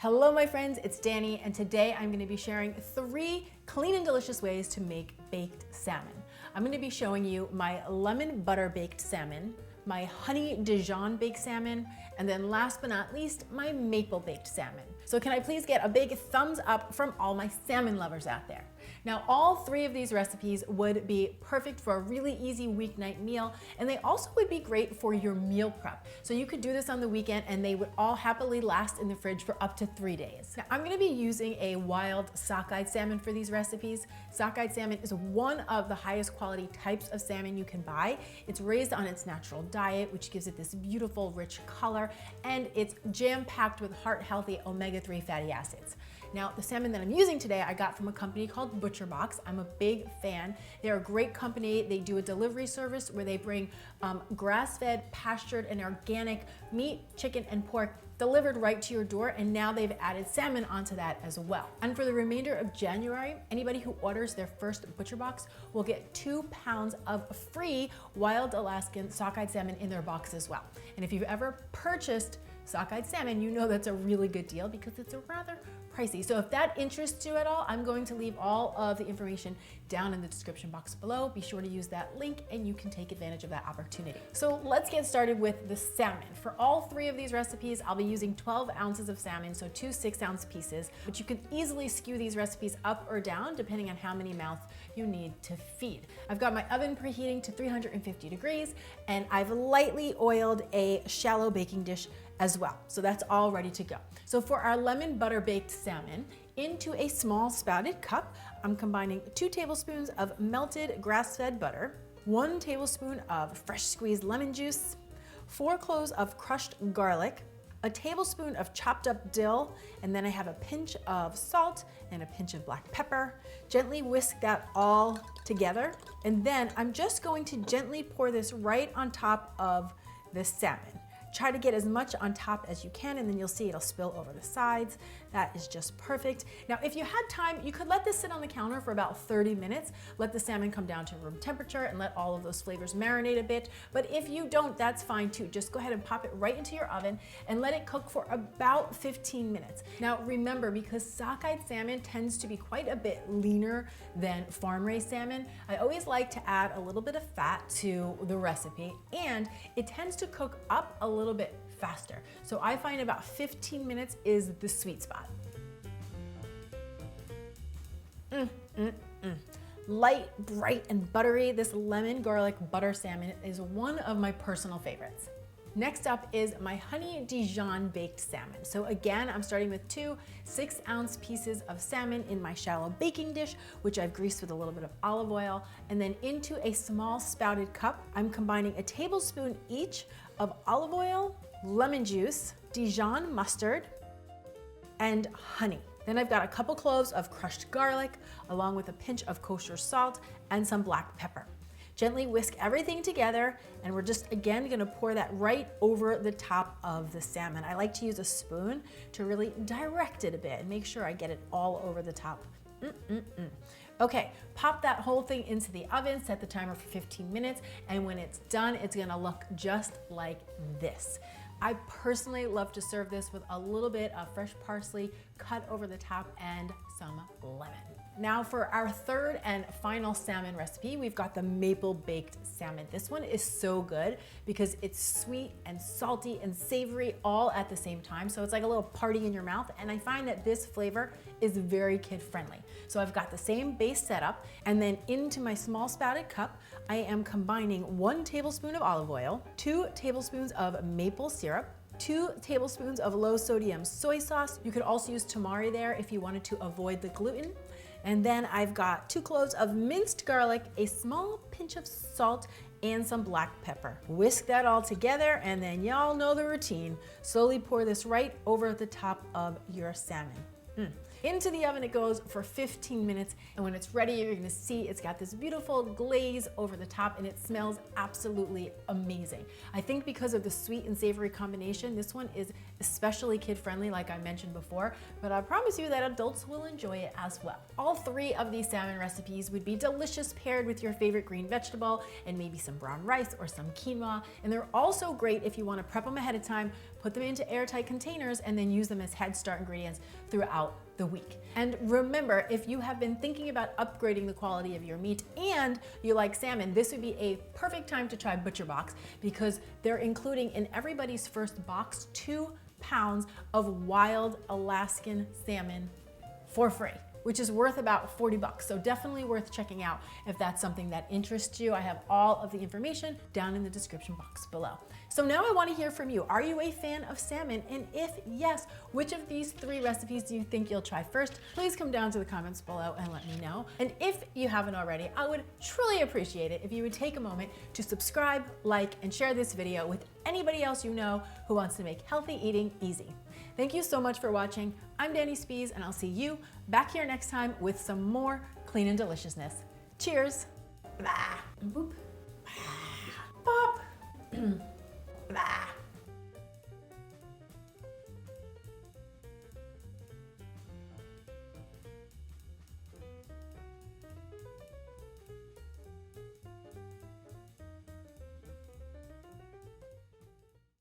Hello my friends, it's Danny, and today I'm going to be sharing 3 clean and delicious ways to make baked salmon. I'm going to be showing you my lemon butter baked salmon, my honey Dijon baked salmon, and then last but not least, my maple baked salmon. So can I please get a big thumbs up from all my salmon lovers out there? Now, all 3 of these recipes would be perfect for a really easy weeknight meal, and they also would be great for your meal prep. So you could do this on the weekend and they would all happily last in the fridge for up to 3 days. Now, I'm gonna be using a wild sockeye salmon for these recipes. Sockeye salmon is one of the highest quality types of salmon you can buy. It's raised on its natural diet, which gives it this beautiful, rich color, and it's jam-packed with heart-healthy omega-3 fatty acids. Now, the salmon that I'm using today, I got from a company called ButcherBox. I'm a big fan. They're a great company. They do a delivery service where they bring grass-fed, pastured, and organic meat, chicken, and pork delivered right to your door, and now they've added salmon onto that as well. And for the remainder of January, anybody who orders their first ButcherBox will get 2 pounds of free wild Alaskan sockeye salmon in their box as well. And if you've ever purchased sockeye salmon, you know that's a really good deal because it's a rather pricey. So if that interests you at all, I'm going to leave all of the information down in the description box below. Be sure to use that link and you can take advantage of that opportunity. So let's get started with the salmon. For all 3 of these recipes, I'll be using 12 ounces of salmon, so 2 6-ounce pieces, but you can easily skew these recipes up or down depending on how many mouths you need to feed. I've got my oven preheating to 350 degrees and I've lightly oiled a shallow baking dish as well. So that's all ready to go. So for our lemon butter baked salmon, into a small spouted cup, I'm combining 2 tablespoons of melted grass-fed butter, 1 tablespoon of fresh squeezed lemon juice, 4 cloves of crushed garlic, a tablespoon of chopped up dill, and then I have a pinch of salt and a pinch of black pepper. Gently whisk that all together, and then I'm just going to gently pour this right on top of the salmon. Try to get as much on top as you can, and then you'll see it'll spill over the sides. That is just perfect. Now, if you had time, you could let this sit on the counter for about 30 minutes, let the salmon come down to room temperature and let all of those flavors marinate a bit. But if you don't, that's fine too. Just go ahead and pop it right into your oven and let it cook for about 15 minutes. Now, remember, because sockeye salmon tends to be quite a bit leaner than farm-raised salmon, I always like to add a little bit of fat to the recipe, and it tends to cook up a little bit faster. So I find about 15 minutes is the sweet spot. Light, bright, and buttery, this lemon garlic butter salmon is one of my personal favorites. Next up is my honey Dijon baked salmon. So again, I'm starting with 2 6-ounce pieces of salmon in my shallow baking dish, which I've greased with a little bit of olive oil. And then into a small spouted cup, I'm combining a tablespoon each of olive oil, lemon juice, Dijon mustard, and honey. Then I've got a couple cloves of crushed garlic, along with a pinch of kosher salt and some black pepper. Gently whisk everything together, and we're just again gonna pour that right over the top of the salmon. I like to use a spoon to really direct it a bit and make sure I get it all over the top. Okay, pop that whole thing into the oven, set the timer for 15 minutes, and when it's done, it's gonna look just like this. I personally love to serve this with a little bit of fresh parsley cut over the top and some lemon. Now for our 3rd and final salmon recipe, we've got the maple baked salmon. This one is so good because it's sweet and salty and savory all at the same time. So it's like a little party in your mouth. And I find that this flavor is very kid friendly. So I've got the same base setup, and then into my small spouted cup, I am combining 1 tablespoon of olive oil, 2 tablespoons of maple syrup, 2 tablespoons of low sodium soy sauce. You could also use tamari there if you wanted to avoid the gluten. And then I've got 2 cloves of minced garlic, a small pinch of salt, and some black pepper. Whisk that all together, and then y'all know the routine. Slowly pour this right over the top of your salmon. Into the oven it goes for 15 minutes, and when it's ready, you're gonna see it's got this beautiful glaze over the top, and it smells absolutely amazing. I think because of the sweet and savory combination, this one is especially kid-friendly, like I mentioned before, but I promise you that adults will enjoy it as well. All 3 of these salmon recipes would be delicious paired with your favorite green vegetable and maybe some brown rice or some quinoa, and they're also great if you wanna prep them ahead of time, put them into airtight containers, and then use them as Head Start ingredients throughout the week. And remember, if you have been thinking about upgrading the quality of your meat and you like salmon, this would be a perfect time to try ButcherBox, because they're including in everybody's first box 2 pounds of wild Alaskan salmon for free, which is worth about 40 bucks. So definitely worth checking out if that's something that interests you. I have all of the information down in the description box below. So now I want to hear from you. Are you a fan of salmon? And if yes, which of these 3 recipes do you think you'll try first? Please come down to the comments below and let me know. And if you haven't already, I would truly appreciate it if you would take a moment to subscribe, like, and share this video with anybody else you know who wants to make healthy eating easy. Thank you so much for watching. I'm Dani Spies, and I'll see you back here next time with some more clean and deliciousness. Cheers. Boop. Pop.